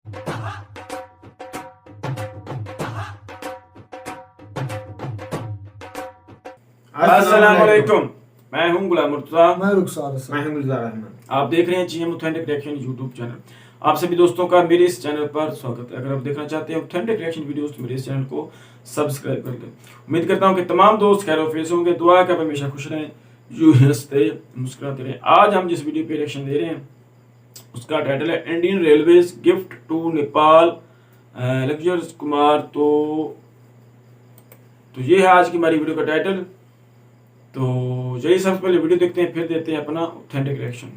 अस्सलामुअलैकुम, मैं हूं गुलाम मुर्तजा। मैं रुखसार हसन। मैं हूं गुलजार अहमद। आप देख रहे हैं GM authentic reaction YouTube channel. आप सभी दोस्तों का मेरे इस चैनल पर स्वागत है। अगर आप देखना चाहते हैं ऑथेंटिक रिएक्शन वीडियोस तो मेरे इस चैनल को सब्सक्राइब कर लें। उम्मीद करता हूं कि तमाम दोस्त खैर वफीस होंगे। दुआ है कि आप हमेशा खुश रहें, यूं हंसते मुस्कुराते रहें। आज हम जिस वीडियो पे रिएक्शन दे रहे हैं उसका टाइटल है Indian Railways gift to Nepal luxurious Kumar. तो ये है आज की हमारी वीडियो का टाइटल। तो यही सबसे पहले वीडियो देखते हैं, फिर देते हैं अपना ऑथेंटिक रिएक्शन।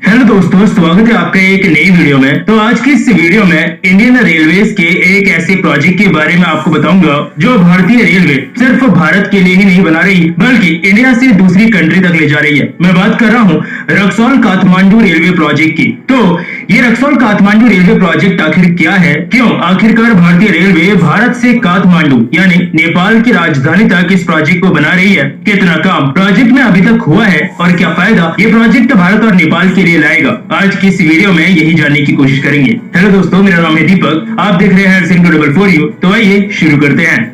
हेलो दोस्तों, स्वागत है आपका एक नई वीडियो में। तो आज की इस वीडियो में इंडियन रेलवेज के एक ऐसे प्रोजेक्ट के बारे में आपको बताऊंगा जो भारतीय रेलवे सिर्फ भारत के लिए ही नहीं बना रही बल्कि इंडिया से दूसरी कंट्री तक ले जा रही है। मैं बात कर रहा हूं रक्सौल काठमांडू रेलवे प्रोजेक्ट की। तो ये रक्सौल काठमांडू रेलवे प्रोजेक्ट आखिर क्या है, क्यों आखिरकार भारतीय रेलवे भारत से काठमांडू यानी नेपाल की राजधानी तक इस प्रोजेक्ट को बना रही है, कितना काम प्रोजेक्ट में अभी तक हुआ है और क्या फायदा ये प्रोजेक्ट भारत और नेपाल के लिए लाएगा, आज की इस वीडियो में यही जानने की कोशिश करेंगे। हेलो दोस्तों, मेरा नाम है दीपक, आप देख रहे हैं सिंह 444U। तो आइए शुरू करते हैं।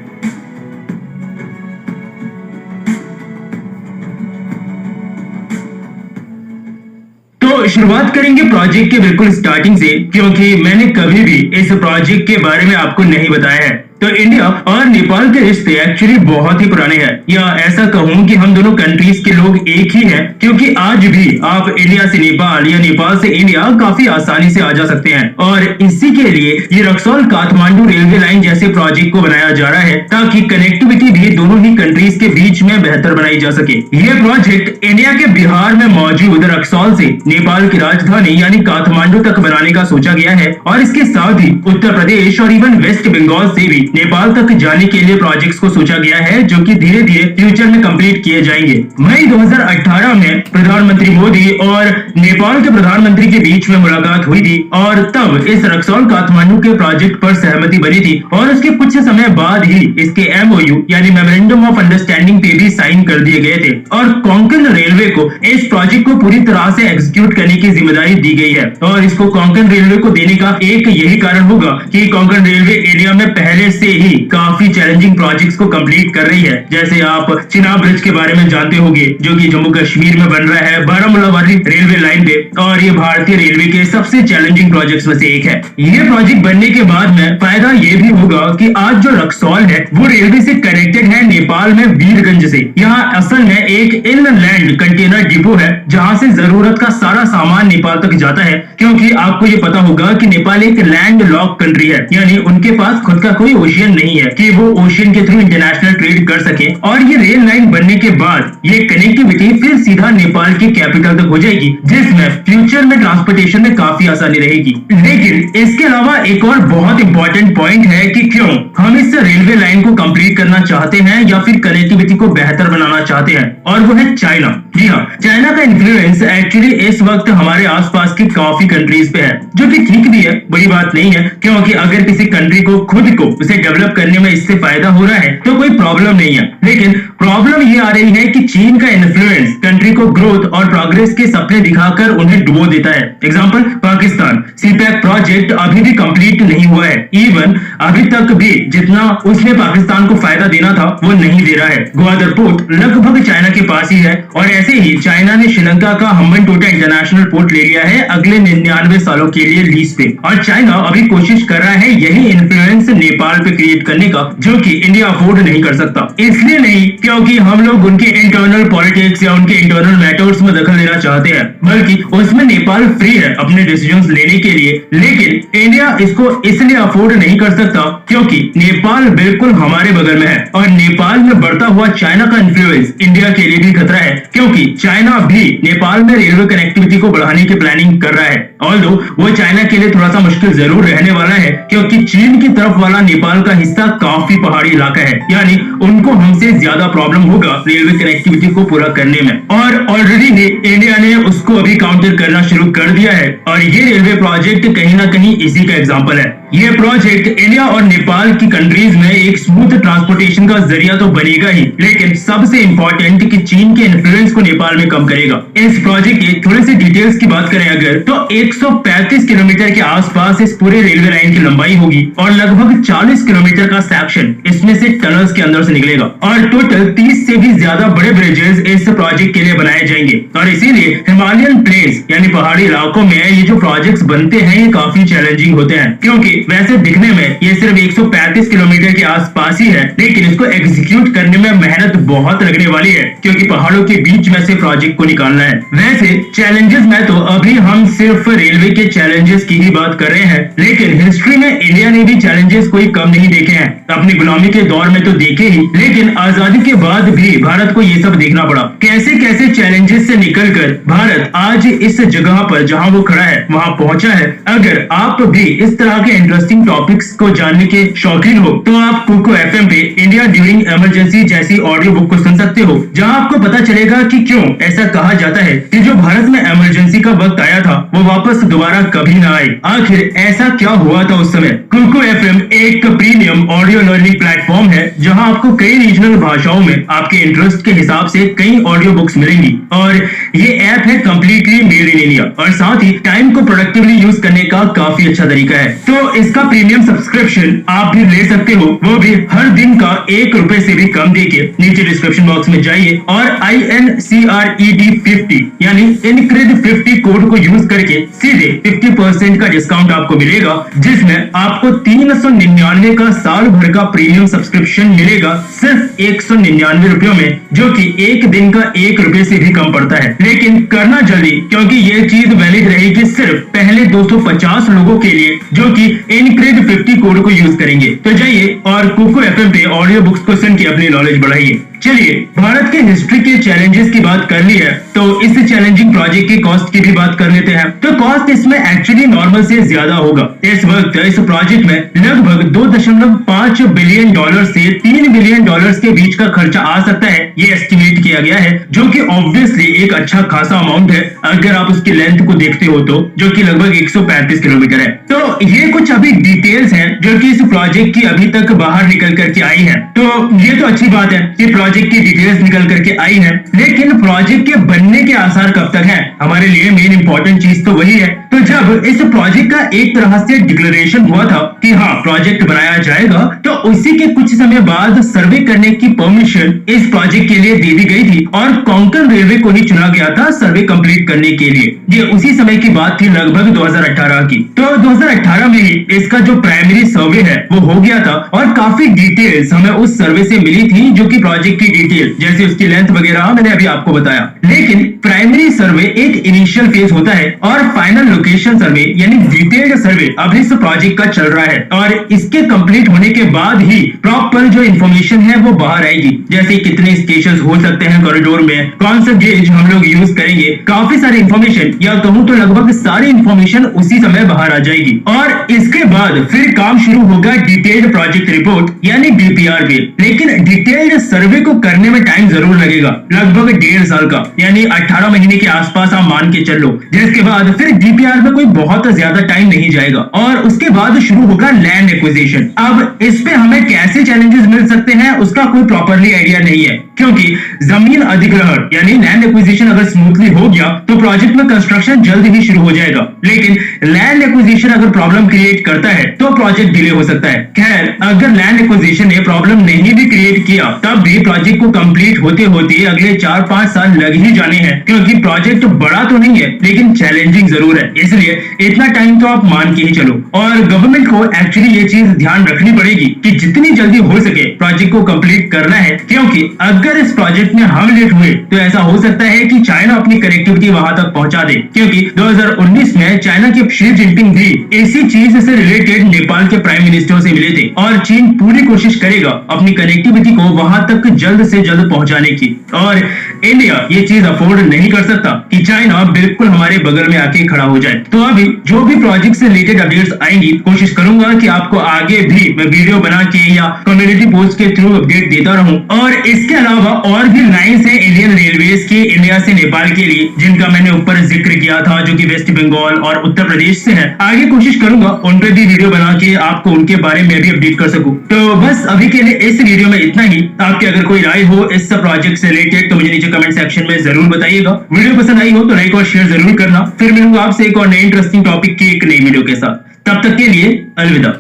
तो शुरुआत करेंगे प्रोजेक्ट के बिल्कुल स्टार्टिंग से, क्योंकि मैंने कभी भी इस प्रोजेक्ट के बारे में आपको नहीं बताया है। तो इंडिया और नेपाल के रिश्ते एक्चुअली बहुत ही पुराने हैं, या ऐसा कहूं कि हम दोनों कंट्रीज के लोग एक ही हैं, क्योंकि आज भी आप इंडिया से नेपाल या नेपाल से इंडिया काफी आसानी से आ जा सकते हैं। और इसी के लिए ये रक्सौल काठमांडू रेलवे लाइन जैसे प्रोजेक्ट को बनाया जा रहा है ताकि कनेक्टिविटी भी दोनों ही कंट्रीज के बीच में बेहतर बनाई जा सके। यह प्रोजेक्ट इंडिया के बिहार में मौजूद रक्सौल से नेपाल की राजधानी यानी काठमांडू तक बनाने का सोचा गया है, और इसके साथ ही उत्तर प्रदेश और इवन वेस्ट बंगाल से भी नेपाल तक जाने के लिए प्रोजेक्ट्स को सोचा गया है, जो कि धीरे धीरे फ्यूचर में कंप्लीट किए जाएंगे। मई 2018 में प्रधानमंत्री मोदी और नेपाल के प्रधानमंत्री के बीच में मुलाकात हुई थी, और तब इस रक्सौल काठमांडू के प्रोजेक्ट पर सहमति बनी थी, और उसके कुछ समय बाद ही इसके MOU यानी मेमोरेंडम ऑफ अंडरस्टैंडिंग पे भी साइन कर दिए गए थे, और कोंकण रेलवे को इस प्रोजेक्ट को पूरी तरह से एग्जीक्यूट करने की जिम्मेदारी दी गई है। और इसको कोंकण रेलवे को देने का एक यही कारण होगा कि कोंकण रेलवे इंडिया में पहले से ही काफी चैलेंजिंग प्रोजेक्ट्स को कंप्लीट कर रही है। जैसे आप चिनाब ब्रिज के बारे में जानते होंगे, जो कि जम्मू कश्मीर में बन रहा है बारामूला वाली रेलवे लाइन पे, और ये भारतीय रेलवे के सबसे चैलेंजिंग प्रोजेक्ट्स में से एक है। ये प्रोजेक्ट बनने के बाद में फायदा ये भी होगा कि आज जो रक्सौल है वो रेलवे से कनेक्टेड है नेपाल में वीरगंज से। यहाँ असल में एक इनलैंड कंटेनर डिपो है जहाँ से जरूरत का सारा सामान नेपाल तक जाता है, क्योंकि आपको ये पता होगा कि नेपाल एक लैंड लॉक कंट्री है, यानी उनके पास खुद का कोई ओशियन नहीं है कि वो ओशियन के थ्रू इंटरनेशनल ट्रेड कर सके। और ये रेल लाइन बनने के बाद ये कनेक्टिविटी फिर सीधा नेपाल की कैपिटल तक हो जाएगी, जिसमें फ्यूचर में ट्रांसपोर्टेशन में काफी आसानी रहेगी। लेकिन इसके अलावा एक और बहुत इंपॉर्टेंट पॉइंट है कि क्यों हम इस रेलवे लाइन को कंप्लीट करना चाहते हैं या फिर कनेक्टिविटी को बेहतर बनाना चाहते हैं, और वो है चाइना। जी हाँ, चाइना का इन्फ्लुएंस एक्चुअली इस वक्त हमारे आसपास की काफी कंट्रीज पे है, जो कि ठीक भी है, बड़ी बात नहीं है, क्योंकि अगर किसी कंट्री को खुद को उसे डेवलप करने में इससे फायदा हो रहा है तो कोई प्रॉब्लम नहीं है। लेकिन प्रॉब्लम ये आ रही है कि चीन का इन्फ्लुएंस कंट्री को ग्रोथ और प्रोग्रेस के सपने दिखाकर उन्हें डुबो देता है। एग्जांपल पाकिस्तान, सीपैक प्रोजेक्ट अभी भी कंप्लीट नहीं हुआ है, इवन अभी तक भी जितना उसने पाकिस्तान को फायदा देना था वो नहीं दे रहा है। ग्वादर पोर्ट लगभग चाइना के पास ही है, और ऐसे ही चाइना ने श्रीलंका का हम्बनटोटा इंटरनेशनल पोर्ट ले लिया है अगले 99 सालों के लिए लीज पे, और चाइना अभी कोशिश कर रहा है यही इन्फ्लुएंस नेपाल पे क्रिएट करने का, जो कि इंडिया अफोर्ड नहीं कर सकता। इसलिए नहीं क्योंकि हम लोग उनके इंटरनल पॉलिटिक्स या उनके इंटरनल मैटर्स में दखल देना चाहते हैं, बल्कि उसमें नेपाल फ्री है अपने डिसीजंस लेने के लिए। लेकिन इंडिया इसको इसलिए अफोर्ड नहीं कर सकता क्योंकि नेपाल बिल्कुल हमारे बगल में है, और नेपाल में बढ़ता हुआ चाइना का इन्फ्लुएंस इंडिया के लिए भी खतरा है, क्योंकि चाइना भी नेपाल में रेलवे कनेक्टिविटी को बढ़ाने की प्लानिंग कर रहा है। ऑल्दो वो चाइना के लिए थोड़ा सा मुश्किल जरूर रहने वाला है, क्योंकि चीन की तरफ वाला नेपाल का हिस्सा काफी पहाड़ी इलाका है, यानी उनको हमसे ज्यादा प्रॉब्लम होगा रेलवे कनेक्टिविटी को पूरा करने में। और ऑलरेडी इंडिया ने उसको अभी काउंटर करना शुरू कर दिया है, और ये रेलवे प्रोजेक्ट कहीं ना कहीं इसी का एग्जांपल है। ये प्रोजेक्ट इंडिया और नेपाल की कंट्रीज में एक स्मूथ ट्रांसपोर्टेशन का जरिया तो बनेगा ही, लेकिन सबसे इंपॉर्टेंट कि चीन के इन्फ्लुएंस को नेपाल में कम करेगा। इस प्रोजेक्ट के थोड़े से डिटेल्स की बात करें अगर, तो एक 135 किलोमीटर के आसपास इस पूरे रेलवे लाइन की लंबाई होगी और लगभग 40 किलोमीटर का सेक्शन इसमें से टनल्स के अंदर से निकलेगा और टोटल 30 से भी ज्यादा बड़े ब्रिजेस इस प्रोजेक्ट के लिए बनाए जाएंगे। और इसीलिए हिमालयन प्लेन्स यानी पहाड़ी इलाकों में ये जो प्रोजेक्ट्स बनते हैं ये काफी चैलेंजिंग होते हैं, क्योंकि वैसे दिखने में ये सिर्फ 135 किलोमीटर के आसपास ही है, लेकिन इसको एग्जीक्यूट करने में मेहनत बहुत लगने वाली है, क्योंकि पहाड़ों के बीच में से प्रोजेक्ट को निकालना है। वैसे चैलेंजेस में तो अभी हम सिर्फ रेलवे के चैलेंजेस की ही बात कर रहे हैं, लेकिन हिस्ट्री में इंडिया ने भी चैलेंजेस कोई कम नहीं देखे हैं। अपनी गुलामी के दौर में तो देखे ही, लेकिन आजादी के बाद भी भारत को ये सब देखना पड़ा। कैसे कैसे चैलेंजेस से निकलकर भारत आज इस जगह पर जहां वो खड़ा है वहां पहुंचा है। अगर आप भी इस तरह के इंटरेस्टिंग टॉपिक्स को जानने के शौकीन हो तो आप कुको एफएम पे इंडिया ड्यूरिंग इमरजेंसी जैसी ऑडियो बुक को सुन सकते हो, जहां आपको पता चलेगा कि क्यों ऐसा कहा जाता है कि जो भारत में इमरजेंसी का वक्त आया था वो वापस दोबारा कभी ना आए। आखिर ऐसा क्या हुआ था उस समय। कुको एफएम एक प्रीमियम ऑडियो लर्निंग प्लेटफॉर्म है जहां आपको कई रीजनल भाषाओं में आपके इंटरेस्ट के हिसाब से कई ऑडियो बुक्स मिलेंगी। और ये ऐप है कंप्लीटली मेड इन इंडिया और साथ ही टाइम को प्रोडक्टिवली यूज करने का काफी अच्छा तरीका है। तो इसका प्रीमियम सब्सक्रिप्शन आप भी ले सकते हो, वो भी हर दिन का ₹1 से भी कम देके। नीचे डिस्क्रिप्शन बॉक्स में जाइए और INCRED50 यानी इनक्रेड 50 कोड को यूज करके सीधे 50% का डिस्काउंट आपको मिलेगा, जिसमें आपको 399 का साल भर का प्रीमियम सब्सक्रिप्शन मिलेगा सिर्फ 199 रुपयों में, जो कि एक दिन का ₹1 से भी कम पड़ता है। लेकिन करना जल्दी, क्योंकि ये चीज वैलिड रहेगी सिर्फ पहले 250 लोगों के लिए जो कि इनक्रेड 50 कोड को यूज करेंगे। तो जाइए और कुको एफएम पे ऑडियो बुक्स को सुन के अपनी नॉलेज बढ़ाइए। चलिए भारत के हिस्ट्री के चैलेंजेस की बात कर ली है, तो इस चैलेंजिंग प्रोजेक्ट की कॉस्ट की भी बात कर लेते हैं। तो कॉस्ट इसमें एक्चुअली नॉर्मल से ज्यादा होगा। इस वक्त इस प्रोजेक्ट में लगभग $2.5 बिलियन से $3 बिलियन के बीच का खर्चा आ सकता है, ये एस्टिमेट किया गया है, जो कि ऑब्वियसली एक अच्छा खासा अमाउंट है अगर आप उसकी लेंथ को देखते हो तो, जो कि लगभग 135 किलोमीटर है। तो ये कुछ अभी डिटेल्स हैं जो कि इस प्रोजेक्ट की अभी तक बाहर निकल करके आई है। तो ये तो अच्छी बात है कि प्रोजेक्ट की डिटेल्स निकल करके आई है, लेकिन प्रोजेक्ट के बनने के आसार कब तक हैं? हमारे लिए मेन इंपॉर्टेंट चीज तो वही है। तो जब इस प्रोजेक्ट का एक तरह से डिक्लेरेशन हुआ था कि हाँ प्रोजेक्ट बनाया जाएगा, तो उसी के कुछ समय बाद सर्वे करने की परमिशन इस प्रोजेक्ट के लिए दे दी गई थी और कोंकण रेलवे को ही चुना गया था सर्वे कंप्लीट करने के लिए। ये उसी समय की बात थी, लगभग 2018 की। तो 2018 में ही इसका जो प्राइमरी सर्वे है वो हो गया था और काफी डिटेल्स हमें उस सर्वे से मिली थी, जो कि प्रोजेक्ट की डिटेल जैसे उसकी लेंथ वगैरह मैंने अभी आपको बताया। लेकिन प्राइमरी सर्वे एक इनिशियल फेज होता है और फाइनल लोकेशन सर्वे यानी डिटेल्ड सर्वे अब इस प्रोजेक्ट का चल रहा है, और इसके कंप्लीट होने के बाद ही प्रॉपर जो इन्फॉर्मेशन है वो बाहर आएगी, जैसे कितने स्टेशन हो सकते हैं कॉरिडोर में, कौन सा गेज हम लोग यूज करेंगे, काफी सारी इन्फॉर्मेशन, या कहूं तो लगभग सारी इन्फॉर्मेशन उसी समय बाहर आ जाएगी। और इसके बाद फिर काम शुरू होगा डिटेल्ड प्रोजेक्ट रिपोर्ट यानी DPR पे। लेकिन डिटेल्ड सर्वे को करने में टाइम जरूर लगेगा, लगभग 1.5 साल का, यानी 18 महीने के आसपास आप मान के चलो। जिसके बाद फिर DPR में कोई बहुत ज्यादा टाइम नहीं जाएगा और उसके बाद शुरू होगा लैंड एक्विजिशन। अब इस पे हमें कैसे चैलेंजेस मिल सकते हैं उसका कोई प्रॉपरली आइडिया नहीं है, क्योंकि जमीन अधिग्रहण यानी लैंड एक्विजिशन अगर स्मूथली हो गया तो प्रोजेक्ट में कंस्ट्रक्शन जल्द ही शुरू हो जाएगा, लेकिन लैंड एक्विजिशन अगर प्रॉब्लम क्रिएट करता है तो प्रोजेक्ट डिले हो सकता है। खैर, अगर लैंड एक्विजिशन ने प्रॉब्लम नहीं भी क्रिएट किया तब भी प्रोजेक्ट को कंप्लीट होते होते अगले 4-5 साल लग ही जाने हैं, क्योंकि प्रोजेक्ट बड़ा तो नहीं है लेकिन चैलेंजिंग जरूर है, इसलिए इतना टाइम तो आप मान के ही चलो। और गवर्नमेंट को एक्चुअली ये चीज ध्यान रखनी पड़ेगी कि जितनी जल्दी हो सके प्रोजेक्ट को कंप्लीट करना है, क्योंकि अगर इस प्रोजेक्ट में हम लेट हुए तो ऐसा हो सकता है कि चाइना अपनी कनेक्टिविटी वहां तक पहुंचा दे, क्योंकि 2019 में चाइना के शी जिनपिंग भी इसी चीज से रिलेटेड नेपाल के प्राइम मिनिस्टर से मिले थे और चीन पूरी कोशिश करेगा अपनी कनेक्टिविटी को वहां तक जल्द से जल्द पहुंचाने की। और इंडिया ये चीज अफोर्ड नहीं कर सकता कि चाइना बिल्कुल हमारे बगल में आके खड़ा हो जाए। तो अभी जो भी प्रोजेक्ट से रिलेटेड अपडेट्स आएंगी कोशिश करूंगा कि आपको आगे भी मैं वीडियो बना के या कम्युनिटी पोस्ट के थ्रू अपडेट देता रहूं। और इसके अलावा और भी लाइंस है इंडियन रेलवेज की इंडिया से नेपाल के लिए, जिनका मैंने ऊपर जिक्र किया था, जो कि वेस्ट बंगाल और उत्तर प्रदेश से है। आगे कोशिश करूंगा उन पे भी वीडियो बना के आपको उनके बारे में भी अपडेट कर सकूं। तो बस अभी के लिए इस वीडियो में इतना ही। आपकी अगर कोई राय हो इस प्रोजेक्ट से रिलेटेड तो मुझे नीचे कमेंट सेक्शन में जरूर बताइए। बताइएगा। वीडियो पसंद आई हो तो लाइक और शेयर जरूर करना। फिर मिलूंगा आपसे एक और नए इंटरेस्टिंग टॉपिक की एक नई वीडियो के साथ। तब तक के लिए अलविदा।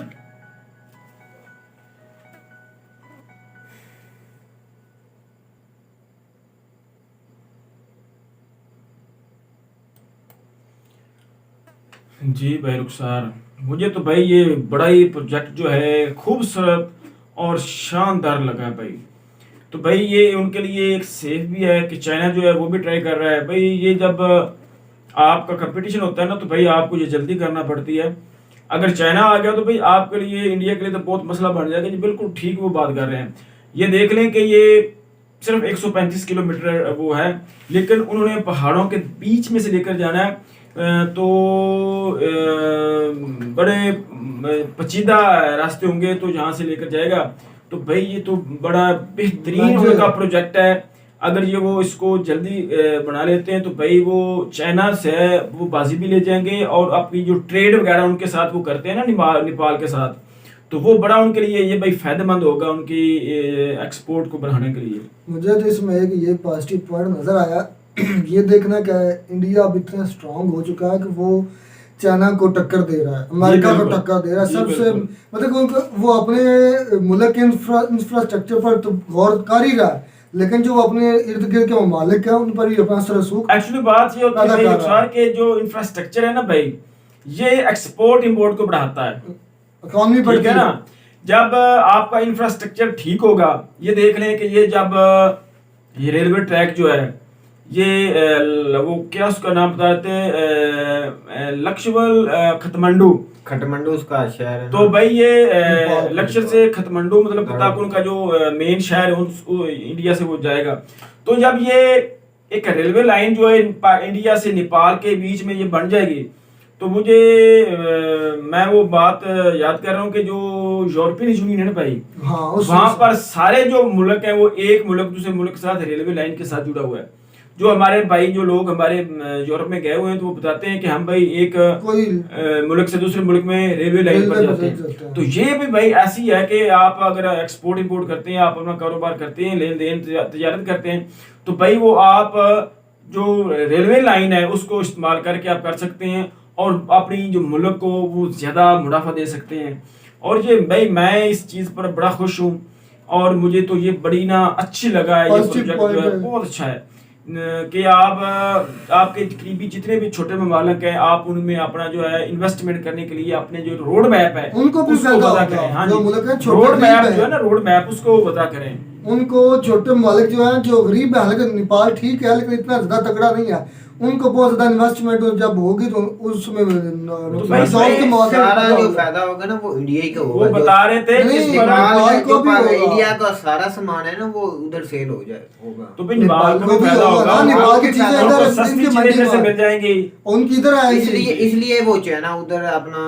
जी भाई रुखसार, मुझे तो भाई ये बड़ा ही प्रोजेक्ट जो है खूबसूरत और शानदार लगा भाई। तो भाई ये उनके लिए एक सेफ भी है कि चाइना जो है वो भी ट्राई कर रहा है भाई। ये जब आपका कंपटीशन होता है ना तो भाई आपको ये जल्दी करना पड़ती है। अगर चाइना आ गया तो भाई आपके लिए, इंडिया के लिए तो बहुत मसला बन जाएगा। जी बिल्कुल ठीक वो बात कर रहे हैं। ये देख लें कि ये सिर्फ 135 किलोमीटर वो है, लेकिन उन्होंने पहाड़ों के बीच में से लेकर जाना है। तो बड़े पेचीदा रास्ते होंगे तो जहाँ से लेकर जाएगा। तो भाई ये तो बड़ा बेहतरीन उनका प्रोजेक्ट है। अगर ये वो इसको जल्दी बना लेते हैं तो भाई वो चाइना से वो बाजी भी ले जाएंगे, और अपनी जो ट्रेड वगैरह उनके साथ वो करते हैं ना नेपाल के साथ, तो वो बड़ा उनके लिए ये भाई फायदेमंद होगा उनकी एक्सपोर्ट को बढ़ाने के लिए। मुझे तो इसमें एक ये पॉजिटिव पॉइंट नजर आया। ये देखना क्या है, इंडिया अब इतना स्ट्रांग हो चुका है कि वो चाइना को टक्कर दे रहा है, अमेरिका को टक्कर दे रहा है सबसे। मतलब उनको वो अपने मुल्क के इंफ्रास्ट्रक्चर पर तो गौर कर ही रहा है, लेकिन जो वो अपने इर्द गिर्द के ममालिक है उन पर भी अपना रसूख। एक्चुअली बात ये होती है भाई के जो इंफ्रास्ट्रक्चर है ना भाई, ये एक्सपोर्ट इंपोर्ट को बढ़ाता है, इकोनॉमी ठीक है ना। जब आपका इंफ्रास्ट्रक्चर ठीक होगा, ये देख लें कि ये जब ये रेलवे ट्रैक जो है ये वो क्या उसका नाम बताते हैं, लक्षवल खटमंडू उसका शहर है। तो भाई ये लक्ष्य से खटमंडू मतलब पता उनका जो मेन शहर है इंडिया से वो जाएगा। तो जब ये एक रेलवे लाइन जो है इंडिया से नेपाल के बीच में ये बन जाएगी, तो मुझे मैं वो बात याद कर रहा हूँ कि जो यूरोपियन यूनियन है भाई, हाँ, वहां पर सारे जो मुल्क हैं वो एक मुल्क दूसरे मुल्क के साथ रेलवे लाइन के साथ जुड़ा हुआ है। जो हमारे भाई जो लोग हमारे यूरोप में गए हुए हैं तो वो बताते हैं कि हम भाई एक मुल्क से दूसरे मुल्क में रेलवे लाइन पर जाते हैं। तो ये भी भाई ऐसी है कि आप अगर एक्सपोर्ट इंपोर्ट करते हैं, आप अपना कारोबार करते हैं, लेन देन तजारत करते हैं, तो भाई वो आप जो रेलवे लाइन है उसको इस्तेमाल करके आप कर सकते हैं और अपनी जो मुल्क को वो ज्यादा मुनाफा दे सकते हैं। और ये भाई मैं इस चीज पर बड़ा खुश हूँ और मुझे तो ये बड़ी ना अच्छी लगा है। ये प्रोजेक्ट जो है बहुत अच्छा है कि आप आपके करीबी जितने भी छोटे ममालिक हैं, आप उनमें अपना जो है इन्वेस्टमेंट करने के लिए अपने जो रोड मैप है उनको पता करें। हाँ, रोड मैप जो है ना, रोड मैप उसको पता करें। उनको छोटे ममालिक जो है, जो गरीब है, हालांकि नेपाल ठीक है लेकिन इतना ज्यादा तगड़ा नहीं है, उनको बहुत ज्यादा इन्वेस्टमेंट जब होगी तो उसमें सारा जो फायदा होगा ना वो इंडिया ही का होगा। वो बता रहे थे कि इंडिया का सारा सामान है ना वो उधर सेल हो जाए होगा, तो भाई नेपाल को भी फायदा होगा, नेपाल की चीजें इधर सस्ती चीजें से मिल जाएंगी, उनकी इधर आएगी। इसलिए वो चाइना उधर अपना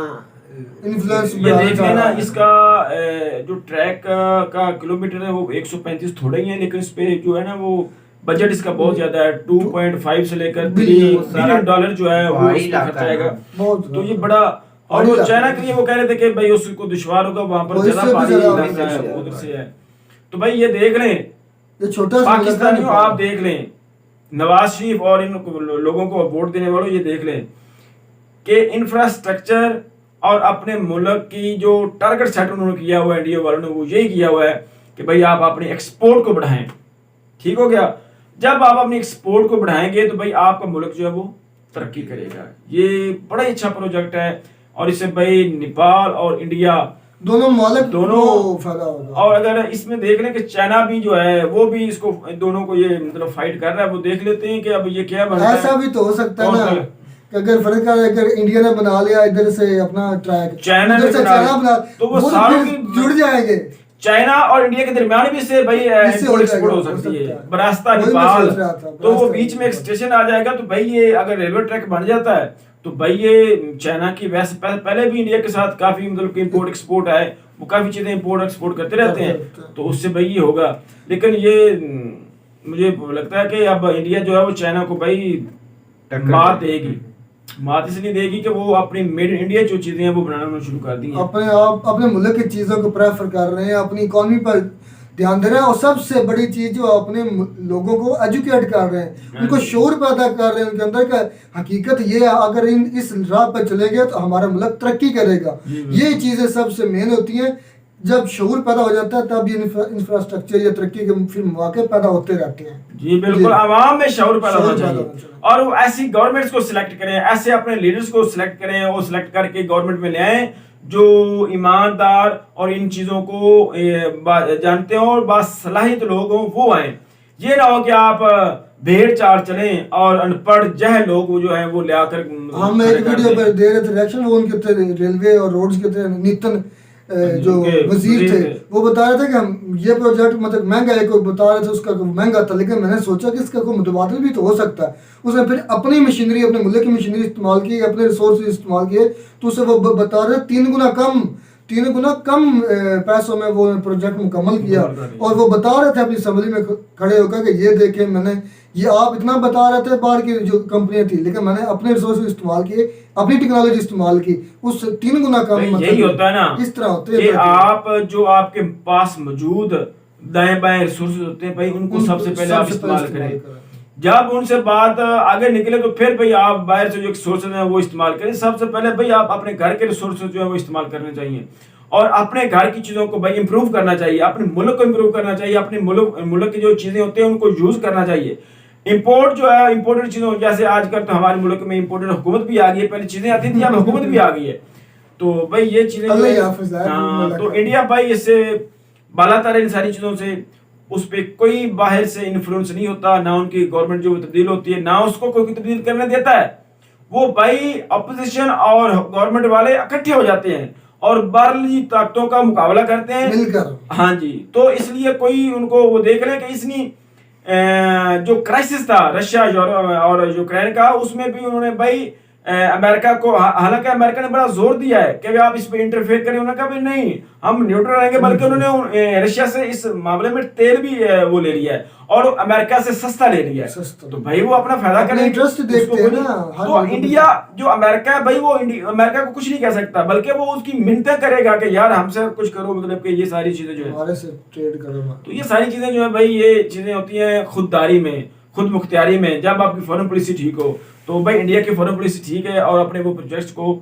इन्फ्लुएंस। ये देख लेना, इसका जो ट्रैक का किलोमीटर है वो 135 थोड़ा ही है, लेकिन इस पे जो है ना वो बजट इसका बहुत ज्यादा है। 2.5 से लेकर $3 बिलियन जो है वो इस पे खर्च आएगा। तो ये बड़ा, और वो चाइना के लिए वो कह रहे थे कि भाई उसको दुश्वार होगा, वहां पर ज्यादा पानी उधर से है। तो भाई ये देख लें, ये छोटा पाकिस्तानियों आप देख लें, नवाज शरीफ और इन लोगों को वोट देने वालों ये देख लें कि इंफ्रास्ट्रक्चर और अपने मुल्क की जो टारगेट सेट उन्होंने किया हुआ है, इंडिया वालों ने वो यही किया हुआ है कि भाई आप अपने एक्सपोर्ट को बढ़ाएं। ठीक हो गया। जब आप अपनी एक्सपोर्ट को बढ़ाएंगे तो भाई आपका मुल्क जो है वो तरक्की करेगा। ये बड़ा ही अच्छा प्रोजेक्ट है और इससे भाई नेपाल और इंडिया दोनों दोनों फायदा होगा। और अगर इसमें देख लें कि चाइना भी जो है वो भी इसको दोनों को ये मतलब फाइट कर रहा है, वो देख लेते हैं कि अब ये क्या बनता है। ऐसा भी तो हो सकता है ना कि अगर फर्क अगर इंडिया ने बना लिया इधर से अपना ट्रैक, चाइना ने बना तो वो सारों की जुड़ जाएंगे। चाइना और इंडिया के दरमियान भी इससे भाई एक्सपोर्ट हो सकती है, रास्ता नेपाल, तो वो बीच में एक स्टेशन आ जाएगा। तो भाई ये अगर रेलवे ट्रैक बन जाता है तो भाई ये चाइना की वैसे पहले भी इंडिया के साथ काफी मतलब इम्पोर्ट एक्सपोर्ट है, वो काफी चीजें इम्पोर्ट एक्सपोर्ट करते रहते हैं, तो उससे भाई ये होगा। लेकिन ये मुझे लगता है कि अब इंडिया जो है वो चाइना को भाई मात देगी। मात इसलिए देगी कि वो अपनी मेड इन इंडिया जो चीजें हैं वो बनाना शुरू कर दी हैं। अपने मुल्क की चीजों को प्रेफर कर रहे हैं, अपनी इकोनॉमी पर ध्यान दे रहे हैं। और सबसे बड़ी चीज जो अपने लोगों को एजुकेट कर रहे हैं, उनको शोर पैदा कर रहे हैं उनके अंदर का हकीकत ये है, अगर इस राह पर चले गए तो हमारा मुल्क तरक्की करेगा। ये चीजें सबसे मेन होती हैं। जब शऊर पैदा हो जाता है तब ये इंफ्रास्ट्रक्चर या तरक्की के फिर मौके पैदा होते रहते हैं। जी बिल्कुल, आवाम में शऊर पैदा होना शऊर पैदा चाहिए होना चाहिए। और वो ऐसी गवर्नमेंट्स को सिलेक्ट करें, ऐसे अपने लीडर्स को सिलेक्ट करें और सिलेक्ट करके गवर्नमेंट में ले आए जो ईमानदार और इन चीजों को जानते हो और बासलाहियत लोग हों, वो आए। ये ना हो कि आप भेड़ चाल चलें और अनपढ़ जह लोग जो है वो ले आकर हम एक वीडियो पर दे रहे थे रिएक्शन, वो उनके थे रेलवे और रोड्स के थे नितिन जो वजीर थे, वो बता रहे थे कि हम ये प्रोजेक्ट मतलब महंगा है, कोई बता रहे थे उसका महंगा था, लेकिन मैंने सोचा कि इसका कोई मुतबादल भी तो हो सकता है। उसने फिर अपनी मशीनरी, अपने मुल्क की मशीनरी इस्तेमाल की, अपने रिसोर्स इस्तेमाल किए, तो उसे वो बता रहे 3 गुना कम पैसों में वो प्रोजेक्ट मुकम्मल किया। और वो बता रहे थे अपनी असम्बली में खड़े होकर कि ये देखें, मैंने ये आप इतना बता रहे थे बाहर की जो कंपनियां थी, लेकिन मैंने अपने रिसोर्स इस्तेमाल किए, अपनी टेक्नोलॉजी इस्तेमाल की, उस 3 गुना कम। यही होता है ना, इस तरह होते हैं आप जो आपके पास मौजूद दाएं बाएं रिसोर्सेज होते हैं भाई, उनको सबसे पहले आप इस्तेमाल करें। जब उनसे बात आगे निकले तो फिर भाई आप बाहर से जो सोर्सेज हैं वो इस्तेमाल करें। सबसे पहले भाई आप अपने घर के रिसोर्सेज जो है वो इस्तेमाल करने चाहिए और अपने घर की चीज़ों को भाई इंप्रूव करना चाहिए, अपने मुल्क को इंप्रूव करना चाहिए, अपने मुल्क की जो चीज़ें होती हैं उनको यूज़ करना चाहिए। इंपोर्ट जो है इंपोर्टेड चीज़ों, जैसे आजकल तो हमारे मुल्क में इंपोर्टेड हुकूमत भी आ गई है, पहले चीज़ें आती थी, अब हुकूमत भी आ गई है। तो भाई ये चीज़ें तो इंडिया भाई इससे बालातर इन सारी चीज़ों से, उस पर कोई बाहर से इन्फ्लुएंस नहीं होता, ना उनकी गवर्नमेंट जो तब्दील होती है ना उसको कोई तब्दील करने देता है। वो भाई अपोजिशन और गवर्नमेंट वाले इकट्ठे हो जाते हैं और बाहरी ताकतों का मुकाबला करते हैं मिलकर। हाँ जी, तो इसलिए कोई उनको वो देख ले कि इसनी जो क्राइसिस था रशिया और यूक्रेन का, उसमें भी उन्होंने भाई अमेरिका को, हालांकि अमेरिका ने बड़ा जोर दिया है कि आप इस पे इंटरफेयर करें, उन्होंने कहा भाई नहीं हम न्यूट्रल रहेंगे, बल्कि उन्होंने रशिया से इस मामले में तेल भी वो ले लिया है और अमेरिका से सस्ता ले लिया है। तो भाई वो अपना फायदा करें, इंटरेस्ट देखते हैं ना। तो इंडिया जो अमेरिका है भाई, वो अमेरिका को कुछ नहीं कह सकता, बल्कि वो उसकी मिन्नतें करेगा कि यार हमसे कुछ करो, मतलब कि ये सारी चीजें जो है हमारे से ट्रेड करो। तो ये सारी चीजें जो है भाई, ये चीजें होती हैं खुददारी में, खुद मुख्तियारी में। जब आपकी फॉरेन पॉलिसी ठीक हो तो भाई इंडिया की फॉरेन पॉलिसी ठीक है और अपने वो प्रोजेक्ट्स को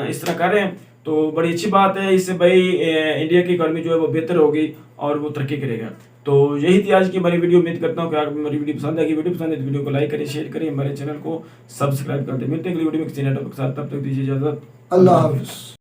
इस तरह कर रहे हैं तो बड़ी अच्छी बात है। इससे भाई इंडिया की इकॉनमी जो है वो बेहतर होगी और वो तरक्की करेगा। तो यही थी आज की हमारी वीडियो। उम्मीद करता हूँ कि आपको हमारी वीडियो पसंद आएगी। वीडियो पसंद है तो वीडियो को लाइक करें, शेयर करें, हमारे चैनल को सब्सक्राइब कर दें। मिलते हैं अगली वीडियो में किसी नए टॉपिक के साथ, तब तक दीजिए इजाजत। अल्लाह हाफिज़।